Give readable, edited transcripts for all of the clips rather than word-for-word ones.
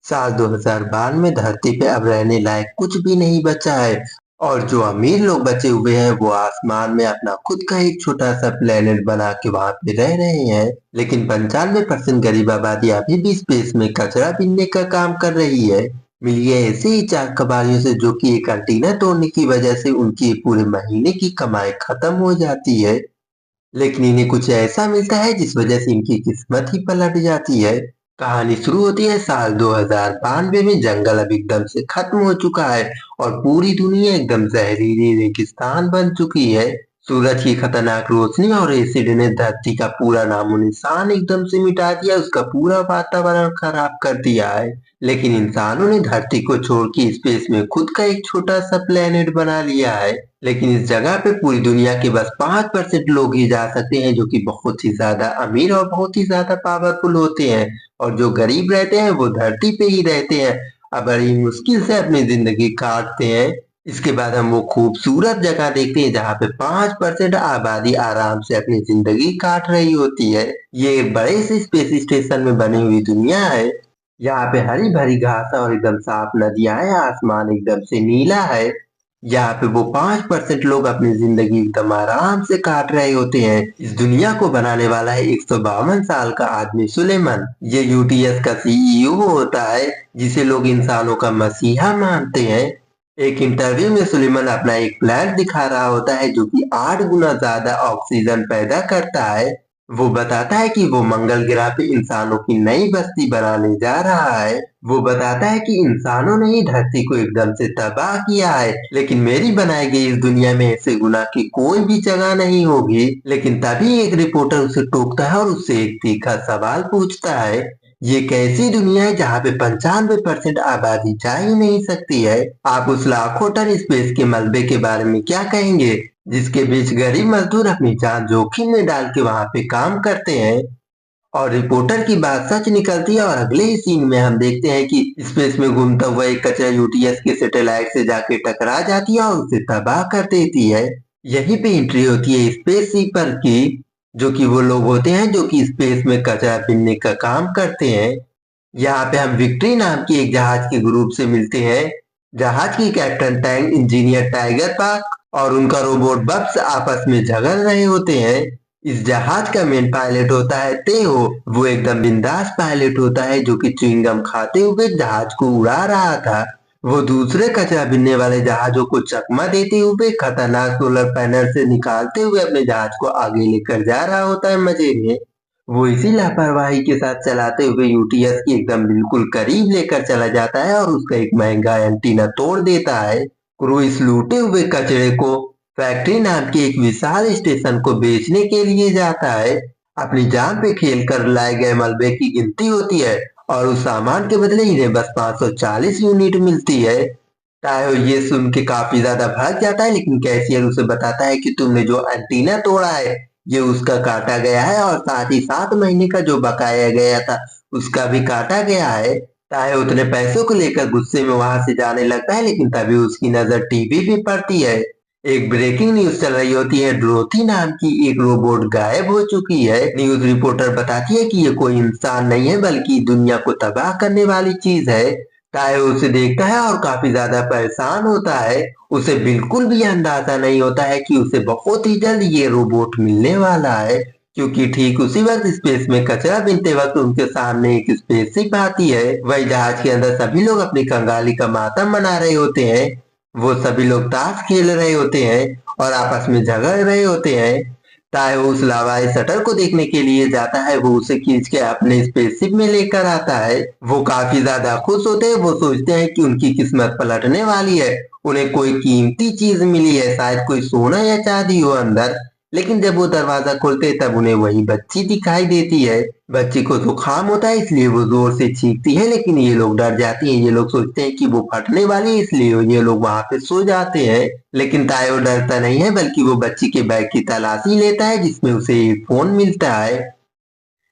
साल 2012 में धरती पे अब रहने लायक कुछ भी नहीं बचा है। और जो अमीर लोग बचे हुए हैं वो आसमान में अपना खुद का एक छोटा सा प्लेनेट बना के वहां पे रह रहे हैं। लेकिन 95% गरीब आबादी अभी भी स्पेस में कचरा बीनने का काम कर रही है। मिली है ऐसे ही चार कबाड़ियों से जो कि एक एंटीना तोड़ने की वजह से उनकी पूरे महीने की कमाई खत्म हो जाती है। लेकिन इन्हें कुछ ऐसा मिलता है जिस वजह से इनकी किस्मत ही पलट जाती है। कहानी शुरू होती है साल 2092 में। जंगल अब एकदम से खत्म हो चुका है और पूरी दुनिया एकदम जहरीली रेगिस्तान बन चुकी है। सूरज की खतरनाक रोशनी और एसिड ने धरती का पूरा नामो निशान एकदम से मिटा दिया, उसका पूरा वातावरण खराब कर दिया है। लेकिन इंसानों ने धरती को छोड़ के स्पेस में खुद का एक छोटा सा प्लेनेट बना लिया है। लेकिन इस जगह पे पूरी दुनिया के बस 5% लोग ही जा सकते हैं, जो कि बहुत ही ज्यादा अमीर और बहुत ही ज्यादा पावरफुल होते हैं। और जो गरीब रहते हैं वो धरती पे ही रहते हैं, अब बड़ी मुश्किल से अपनी जिंदगी काटते हैं। इसके बाद हम वो खूबसूरत जगह देखते हैं जहाँ पे 5% आबादी आराम से अपनी जिंदगी काट रही होती है। ये एक बड़े से स्पेस स्टेशन में बनी हुई दुनिया है। यहाँ पे हरी भरी घास और एकदम साफ नदियां हैं, आसमान एकदम से नीला है। यहाँ पे वो 5% लोग अपनी जिंदगी एकदम आराम से काट रहे होते हैं। इस दुनिया को बनाने वाला है 152 साल का आदमी सुलेमान। ये यूटीएस का सीईओ होता है, जिसे लोग इंसानों का मसीहा मानते हैं। एक इंटरव्यू में सुलेमान अपना एक प्लांट दिखा रहा होता है जो कि 8 गुना ज्यादा ऑक्सीजन पैदा करता है। वो बताता है कि वो मंगल ग्रह पे इंसानों की नई बस्ती बनाने जा रहा है। वो बताता है कि इंसानों ने ही धरती को एकदम से तबाह किया है, लेकिन मेरी बनाई गई इस दुनिया में ऐसे गुनाह की कोई भी जगह नहीं होगी। लेकिन तभी एक रिपोर्टर उसे टोकता है और उससे एक तीखा सवाल पूछता है, ये कैसी दुनिया है जहाँ पे 95% आबादी जा ही नहीं सकती है? आप उस लाखों टन स्पेस के मलबे के बारे में क्या कहेंगे, जिसके बीच गरीब मजदूर अपनी जान जोखिम में डाल के वहाँ पे काम करते हैं? और रिपोर्टर की बात सच निकलती है और अगले ही सीन में हम देखते हैं कि स्पेस में घूमता हुआ एक कचरा यूटीएस के सैटेलाइट से जाके टकरा जाती है और उसे तबाह कर देती है। यहीं पे एंट्री होती है स्पेस सीपर की, जो कि वो लोग होते हैं जो कि स्पेस में कचरा बीनने का काम करते हैं। यहाँ पे हम विक्ट्री नाम की एक जहाज के ग्रुप से मिलते हैं। जहाज की captain tank engineer tiger park और उनका रोबोट बब्स आपस में झगड़ रहे होते हैं। इस जहाज का मेन पायलट होता है तेओ। वो एकदम बिंदास पायलट होता है जो कि च्युइंगम खाते हुए जहाज को उड़ा रहा था। वो दूसरे कचरा बीनने वाले जहाजों को चकमा देते हुए खतरनाक सोलर पैनल से निकालते हुए अपने जहाज को आगे लेकर जा रहा होता है मजे में। वो इसी लापरवाही के साथ चलाते हुए यूटीएस की एकदम बिल्कुल करीब लेकर चला जाता है और उसका एक महंगा एंटीना तोड़ देता है। क्रू इस लूटे हुए कचरे को फैक्ट्री नाम के एक विशाल स्टेशन को बेचने के लिए जाता है। अपनी जान पे खेल कर लाए गए मलबे की गिनती होती है और उस सामान के बदले इन्हें बस 540 यूनिट मिलती है। तायो ये सुन के काफी ज्यादा भाग जाता है, लेकिन कैशियर उसे बताता है कि तुमने जो एंटीना तोड़ा है ये उसका काटा गया है और साथ ही 7 महीने का जो बकाया गया था उसका भी काटा गया है। तायो उतने पैसों को लेकर गुस्से में वहां से जाने लगता है, लेकिन तभी उसकी नजर टीवी पे पड़ती है। एक ब्रेकिंग न्यूज चल रही होती है, ड्रोथी नाम की एक रोबोट गायब हो चुकी है। न्यूज रिपोर्टर बताती है कि ये कोई इंसान नहीं है बल्कि दुनिया को तबाह करने वाली चीज है। तायो उसे देखता है और काफी ज्यादा परेशान होता है। उसे बिल्कुल भी अंदाजा नहीं होता है कि उसे बहुत ही जल्द ये रोबोट मिलने वाला है, क्योंकि ठीक उसी वक्त स्पेस में कचरा बीनते वक्त उनके सामने एक स्पेसशिप आती है। वही जहाज के अंदर सभी लोग अपनी कंगाली का मातम मना रहे होते हैं। वो सभी लोग ताश खेल रहे होते हैं और आपस में झगड़ रहे होते हैं। तायो उस लावाई शटर को देखने के लिए जाता है। वो उसे खींच के अपने स्पेसशिप में लेकर आता है। वो काफी ज्यादा खुश होते हैं। वो सोचते हैं कि उनकी किस्मत पलटने वाली है, उन्हें कोई कीमती चीज मिली है, शायद कोई सोना या चांदी हो अंदर। लेकिन जब वो दरवाजा खोलते तब उन्हें वही बच्ची दिखाई देती है। बच्ची को जुकाम होता है इसलिए वो जोर से चीखती है, लेकिन ये लोग डर जाती हैं। ये लोग सोचते हैं कि वो फटने वाली है, इसलिए ये लोग वहां पे सो जाते हैं। लेकिन तायो डरता नहीं है बल्कि वो बच्ची के बैग की तलाशी लेता है, जिसमें उसे एक फोन मिलता है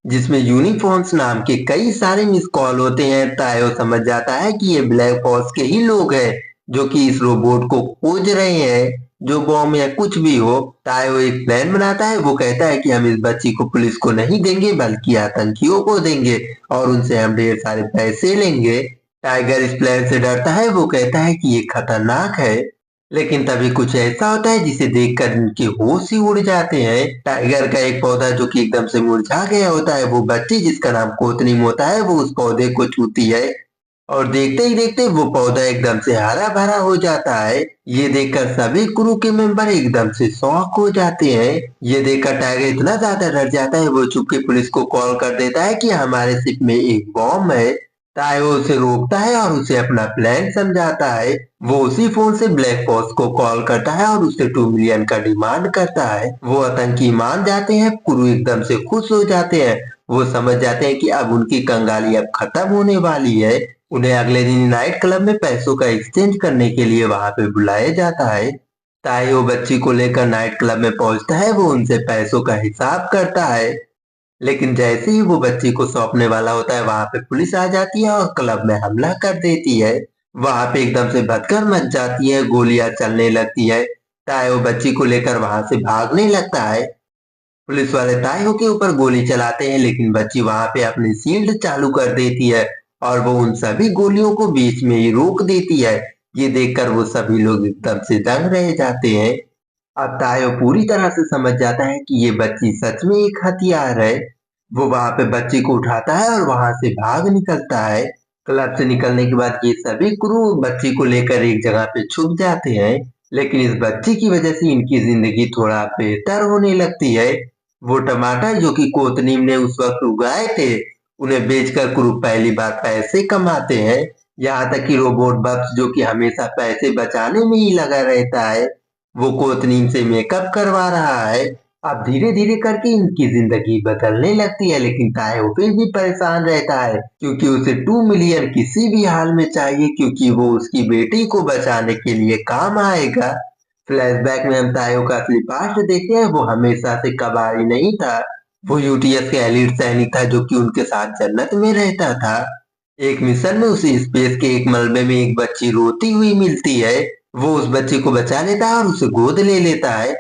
जिसमें यूनिफॉर्म्स नाम के कई सारे मिस कॉल होते हैं। तायो समझ जाता है कि ये ब्लैक हॉर्स के ही लोग हैं जो कि इस रोबोट को खोज रहे हैं। जो बॉम्ब या कुछ भी हो। तायो एक प्लान बनाता है, वो कहता है कि हम इस बच्ची को पुलिस को नहीं देंगे बल्कि आतंकियों को देंगे और उनसे हम ढेर सारे पैसे लेंगे। टाइगर इस प्लान से डरता है, वो कहता है कि ये खतरनाक है। लेकिन तभी कुछ ऐसा होता है जिसे देखकर इनके होश ही उड़ जाते हैं। टाइगर का एक पौधा जो कि एकदम से मुरझा गया होता है, वो बच्ची जिसका नाम कोतनीम होता है, वो उस पौधे को छूती है और देखते ही देखते वो पौधा एकदम से हरा भरा हो जाता है। ये देखकर सभी क्रू के मेंबर एकदम से शॉक हो जाते हैं। ये देखकर टाइगर इतना ज्यादा डर जाता है, वो चुपके पुलिस को कॉल कर देता है कि हमारे शिप में एक बॉम्ब है। तायो उसे रोकता है और उसे अपना प्लान समझाता है। वो उसी फोन से ब्लैक फॉक्स को कॉल करता है और उससे 2 मिलियन का डिमांड करता है। वो आतंकी मान जाते हैं, क्रू एकदम से खुश हो जाते हैं। वो समझ जाते हैं कि अब उनकी कंगाली अब खत्म होने वाली है। उन्हें अगले दिन नाइट क्लब में पैसों का एक्सचेंज करने के लिए वहां पे बुलाया जाता है। तायो बच्ची को लेकर नाइट क्लब में पहुंचता है, वो उनसे पैसों का हिसाब करता है। लेकिन जैसे ही वो बच्ची को सौंपने वाला होता है, वहां पे पुलिस आ जाती है और क्लब में हमला कर देती है। वहां पे एकदम से भगदड़ मच जाती है, गोलियां चलने लगती है। तायो बच्ची को लेकर वहां से भागने लगता है। पुलिस वाले तायो के ऊपर गोली चलाते हैं, लेकिन बच्ची वहां पे अपनी शील्ड चालू कर देती है और वो उन सभी गोलियों को बीच में ही रोक देती है। ये देखकर वो सभी लोग एकदम से दंग रह जाते हैं। अब तायो पूरी तरह से समझ जाता है कि ये बच्ची सच में एक हथियार है। वो वहां पे बच्ची को उठाता है और वहां से भाग निकलता है। क्लब से निकलने के बाद ये सभी क्रू बच्ची को लेकर एक जगह पे छुप जाते हैं। लेकिन इस बच्ची की वजह से इनकी जिंदगी थोड़ा बेहतर होने लगती है। वो टमाटर जो कि कोतनीम ने उस वक्त उगाए थे, उन्हें बेचकर क्रू पहली बार पैसे कमाते हैं। यहाँ तक कि रोबोट बक्स जो कि हमेशा पैसे बचाने में ही लगा रहता है, वो कोतनीम से मेकअप करवा रहा है। अब धीरे धीरे करके इनकी जिंदगी बदलने लगती है, लेकिन तायो फिर भी परेशान रहता है क्योंकि उसे 2 मिलियन किसी भी हाल में चाहिए, क्योंकि वो उसकी बेटी को बचाने के लिए काम आएगा। फ्लैशबैक में हम तायो का असली पास्ट देखते हैं। वो हमेशा से कबाड़ी नहीं था, वो यूटीएस के एलीट सैनिक था जो कि उनके साथ जन्नत में रहता था। एक मिशन में उसे स्पेस के एक मलबे में एक बच्ची रोती हुई मिलती है। वो उस बच्ची को बचा लेता है और उसे गोद ले लेता है।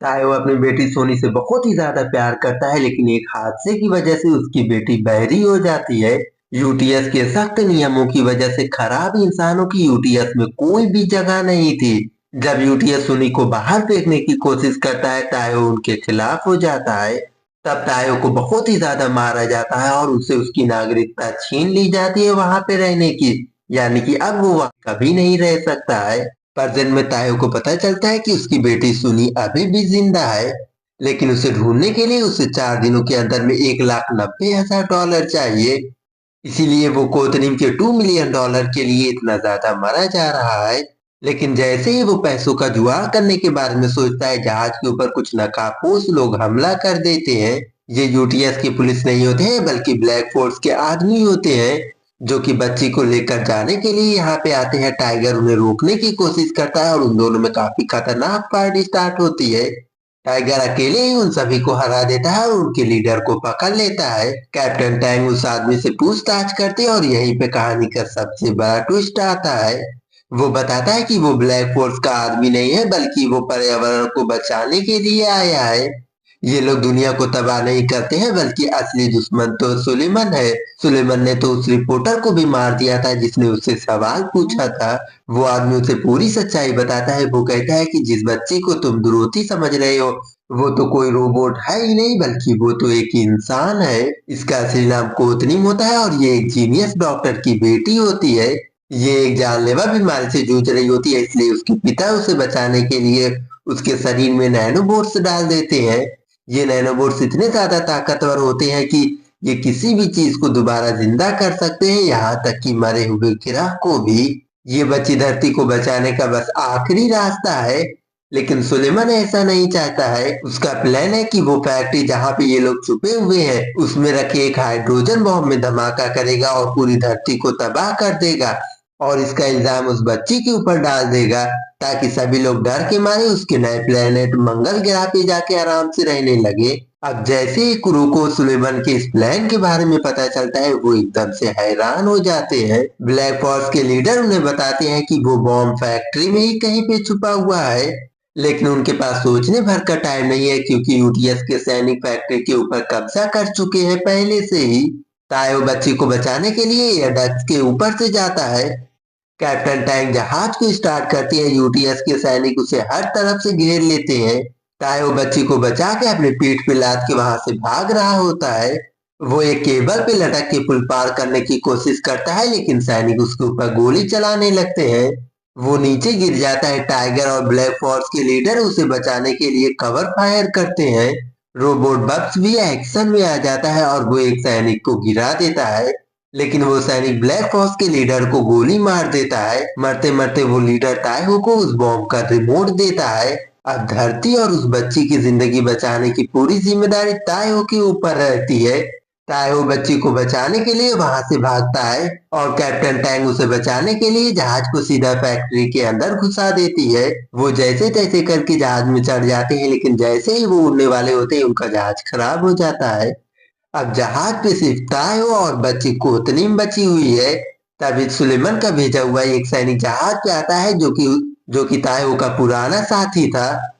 तायो अपनी बेटी सोनी से बहुत ही ज्यादा प्यार करता है, लेकिन एक हादसे की वजह से उसकी बेटी बहरी हो जाती है। यूटीएस के सख्त नियमों की वजह से खराब इंसानों की यूटीएस में कोई भी जगह नहीं थी। जब यूटीएस सोनी को बाहर फेंकने की कोशिश करता है, तायो उनके खिलाफ हो जाता है। तब तायो को बहुत ही ज्यादा मारा जाता है और उसे उसकी नागरिकता छीन ली जाती है वहां पे रहने की, यानी कि अब वो वहां कभी नहीं रह सकता है। प्रेजेंट में तायो को पता चलता है कि उसकी बेटी सुनी अभी भी जिंदा है, लेकिन उसे ढूंढने के लिए उसे 4 दिनों के अंदर में $1,90,000 चाहिए। इसीलिए वो कोतनीम के $2 मिलियन के लिए इतना ज्यादा मरा जा रहा है। लेकिन जैसे ही वो पैसों का जुगाड़ करने के बारे में सोचता है, जहाज के ऊपर कुछ नकाबपोश लोग हमला कर देते हैं। ये यूटीएस की पुलिस नहीं होते हैं बल्कि ब्लैक फोर्स के आदमी होते हैं, जो कि बच्ची को लेकर जाने के लिए यहाँ पे आते हैं। टाइगर उन्हें रोकने की कोशिश करता है और उन दोनों में काफी खतरनाक फाइट स्टार्ट होती है। टाइगर अकेले ही उन सभी को हरा देता है और उनके लीडर को पकड़ लेता है। कैप्टन टैंग उस आदमी से पूछताछ करते हैं और यहीं पे कहानी का सबसे बड़ा ट्विस्ट आता है। वो बताता है कि वो ब्लैक फोर्स का आदमी नहीं है बल्कि वो पर्यावरण को बचाने के लिए आया है। ये लोग दुनिया को तबाह नहीं करते हैं बल्कि असली दुश्मन तो सुलेमान है। सुलेमान ने तो उस रिपोर्टर को भी मार दिया था जिसने उससे सवाल पूछा था। वो आदमी उसे पूरी सच्चाई बताता है। वो कहता है कि जिस बच्ची को तुम दुरोती समझ रहे हो, वो तो कोई रोबोट है ही नहीं बल्कि वो तो एक इंसान है। इसका असली नाम कोतनीम होता है और ये एक जीनियस डॉक्टर की बेटी होती है। ये एक जानलेवा बीमारी से जूझ रही होती है, इसलिए उसके पिता उसे बचाने के लिए उसके शरीर में नैनोबोट्स डाल देते हैं। ये नैनोबोट्स इतने ज्यादा ताकतवर होते हैं कि ये किसी भी चीज को दोबारा जिंदा कर सकते हैं, यहाँ तक कि मरे हुए ग्रह को भी। ये बच्ची धरती को बचाने का बस आखिरी रास्ता है, लेकिन सुलेमान ऐसा नहीं चाहता है। उसका प्लान है कि वो फैक्ट्री जहाँ पे ये लोग छुपे हुए हैं, उसमें रखे एक हाइड्रोजन बॉम्ब में धमाका करेगा और पूरी धरती को तबाह कर देगा और इसका इल्जाम उस बच्ची के ऊपर डाल देगा, ताकि सभी लोग डर के मारे उसके नए प्लेनेट मंगल ग्रह पे जाके आराम से रहने लगे। अब जैसे ही क्रू को सुलेमान के इस प्लान के बारे में पता चलता है, वो एकदम से हैरान हो जाते हैं। ब्लैक फोर्स के लीडर उन्हें बताते हैं कि वो बॉम्ब फैक्ट्री में ही कहीं पे छुपा हुआ है, लेकिन उनके पास सोचने भर का टाइम नहीं है क्योंकि यूटीएस के सैनिक फैक्ट्री के ऊपर कब्जा कर चुके हैं पहले से ही। तायो बच्ची को बचाने के लिए यह डच के ऊपर से जाता है। कैप्टन टैंक जहाज को स्टार्ट करती है, यूटीएस के सैनिक उसे हर तरफ से घेर लेते हैं। तायो बच्ची को बचा के अपनी पीठ पे लाद के वहां से भाग रहा होता है। वो एक केबल पे लटक के पुल पार करने की कोशिश करता है, लेकिन सैनिक उसके ऊपर गोली चलाने लगते हैं। वो नीचे गिर जाता है। टाइगर और ब्लैक फोर्स के लीडर उसे बचाने के लिए कवर फायर करते हैं। रोबोट बब्स भी एक्शन में आ जाता है और वो एक सैनिक को गिरा देता है, लेकिन वो सैनिक ब्लैक फोर्स के लीडर को गोली मार देता है। मरते मरते वो लीडर ताइहो को उस बॉम्ब का रिमोट देता है। अब धरती और उस बच्ची की जिंदगी बचाने की पूरी जिम्मेदारी ताइहो के ऊपर रहती है। ताइहो बच्ची को बचाने के लिए वहां से भागता है और कैप्टन टैंग उसे बचाने के लिए जहाज को सीधा फैक्ट्री के अंदर घुसा देती है। वो जैसे तैसे करके जहाज में चढ़ जाते हैं, लेकिन जैसे ही वो उड़ने वाले होते हैं उनका जहाज खराब हो जाता है। अब जहाज पे सिर्फ तायो और बच्ची कोतनीम बची हुई है। तभी सुलेमान का भेजा हुआ एक सैनिक जहाज पे आता है जो कि तायो का पुराना साथी था।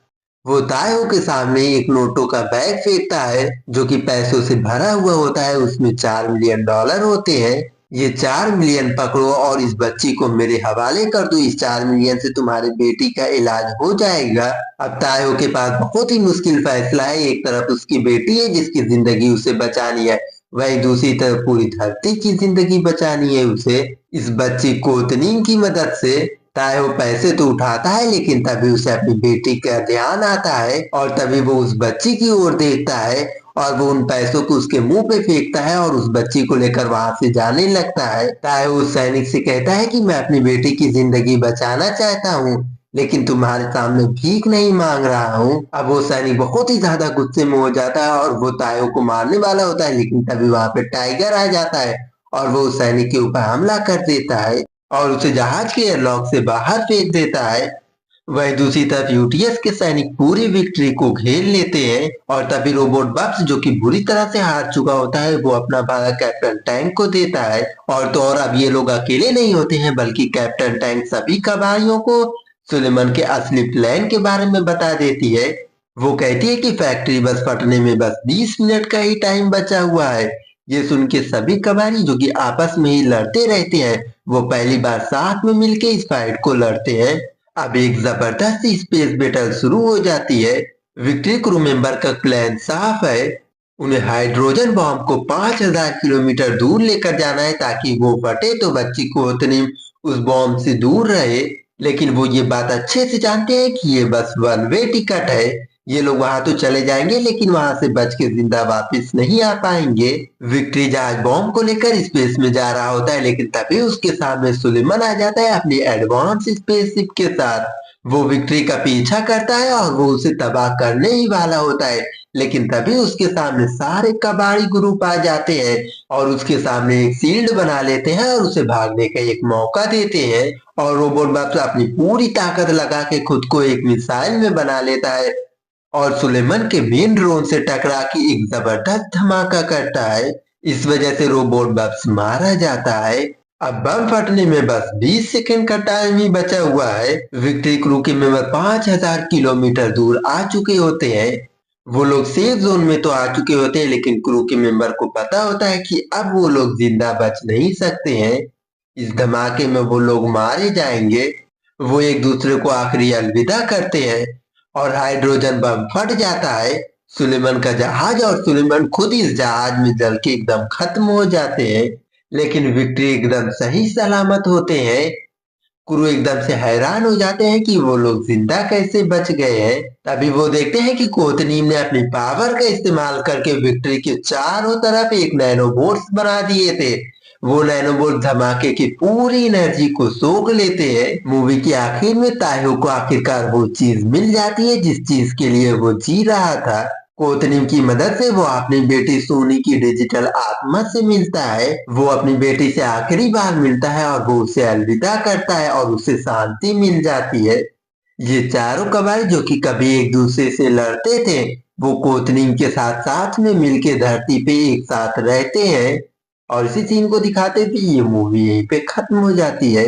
वो तायो के सामने एक नोटों का बैग फेंकता है जो कि पैसों से भरा हुआ होता है। उसमें $4 मिलियन होते हैं। ये 4 मिलियन पकड़ो और इस बच्ची को मेरे हवाले कर दो। इस 4 मिलियन से तुम्हारी बेटी का इलाज हो जाएगा। अब तायो के पास बहुत ही मुश्किल फैसला है। एक तरफ उसकी बेटी है जिसकी जिंदगी उसे बचानी है, वहीं दूसरी तरफ पूरी धरती की जिंदगी बचानी है उसे। इस बच्ची कोतनीम की मदद से तायो पैसे तो उठाता है, लेकिन तभी उसे अपनी बेटी का ध्यान आता है और तभी वो उस बच्ची की ओर देखता है और वो उन पैसों को उसके मुंह पे फेंकता है और उस बच्ची को लेकर वहां से जाने लगता है। तायो उस सैनिक से कहता है कि मैं अपनी बेटी की जिंदगी बचाना चाहता हूँ, लेकिन तुम्हारे सामने भीख नहीं मांग रहा हूँ। अब वो सैनिक बहुत ही ज्यादा गुस्से में हो जाता है और वो तायो को मारने वाला होता है, लेकिन तभी वहां पे टाइगर आ जाता है और वो उस सैनिक के ऊपर हमला कर देता है और उसे जहाज के एयरलॉक से बाहर फेंक देता है। वहीं दूसरी तरफ यूटीएस के सैनिक पूरी विक्ट्री को घेर लेते हैं और तभी रोबोट बब्स जो कि बुरी तरह से हार चुका होता है वो अपना भाला कैप्टन टैंक को देता है। और तो और अब ये लोग अकेले नहीं होते हैं, बल्कि कैप्टन टैंक सभी कबाड़ियों को सुलेमान के असली प्लान के बारे में बता देती है। वो कहती है कि फैक्ट्री बस फटने में बस 20 मिनट का ही टाइम बचा हुआ है। ये सुन के सभी कबाड़ी जो कि आपस में ही लड़ते रहते हैं, वो पहली बार साथ में मिलके इस फाइट को लड़ते हैं। अब एक जबरदस्त स्पेस बैटल शुरू हो जाती है। विक्ट्री क्रू मेंबर का प्लान साफ है। उन्हें हाइड्रोजन बॉम्ब को 5000 किलोमीटर दूर लेकर जाना है ताकि वो फटे तो बच्ची को उतनी उस बॉम्ब से दूर रहे। लेकिन वो ये बात अच्छे से जानते हैं कि ये बस वन वे टिकट है। ये लोग वहां तो चले जाएंगे, लेकिन वहां से बच के जिंदा वापस नहीं आ पाएंगे। विक्ट्री जहाज बॉम्ब को लेकर स्पेस में जा रहा होता है, लेकिन तभी उसके सामने सुलेमान आ जाता है अपनी एडवांस स्पेसशिप के साथ। वो विक्ट्री का पीछा करता है और वो उसे तबाह करने ही वाला होता है, लेकिन तभी उसके सामने सारे कबाड़ी ग्रुप आ जाते हैं और उसके सामने एक शील्ड बना लेते हैं और उसे भागने का एक मौका देते हैं। और रोबोट बब्स अपनी पूरी ताकत लगा के खुद को एक मिसाइल में बना लेता है और सुलेमान के मेन ड्रोन से टकरा के एक जबरदस्त धमाका करता है। इस वजह से रोबोट बब्स मारा जाता है। अब बम फटने में बस 20 सेकंड का टाइम ही बचा हुआ है। विक्ट्री क्रू के मेंबर 5000 किलोमीटर दूर आ चुके होते हैं। वो लोग सेफ जोन में तो आ चुके होते हैं, लेकिन क्रू के मेंबर को पता होता है कि अब वो लोग जिंदा बच नहीं सकते हैं। इस धमाके में वो लोग मारे जाएंगे। वो एक दूसरे को आखिरी अलविदा करते हैं और हाइड्रोजन बम फट जाता है। सुलेमान का जहाज और सुलेमान खुद इस जहाज में जल के एकदम खत्म हो जाते हैं, लेकिन विक्ट्री एकदम सही सलामत होते हैं। क्रू एकदम से हैरान हो जाते हैं कि वो लोग जिंदा कैसे बच गए हैं। तभी वो देखते हैं कि कोतनीम ने अपनी पावर का इस्तेमाल करके विक्ट्री के चारों तरफ एक नैनोबोट्स बना दिए थे। वो नैनोबोट धमाके की पूरी एनर्जी को सोख लेते हैं। मूवी के आखिर में तायो को आखिरकार वो चीज मिल जाती है जिस चीज के लिए वो जी रहा था। कोतनीम की मदद से वो अपनी बेटी सोनी की डिजिटल आत्मा से मिलता है। वो अपनी बेटी से आखिरी बार मिलता है और वो उसे अलविदा करता है और उसे शांति मिल जाती है। ये चारों कबाइल जो कि कभी एक दूसरे से लड़ते थे, वो कोतनीम के साथ साथ में मिलके धरती पे एक साथ रहते हैं और इसी सीन को दिखाते हुए ये मूवी यहीं पे खत्म हो जाती है।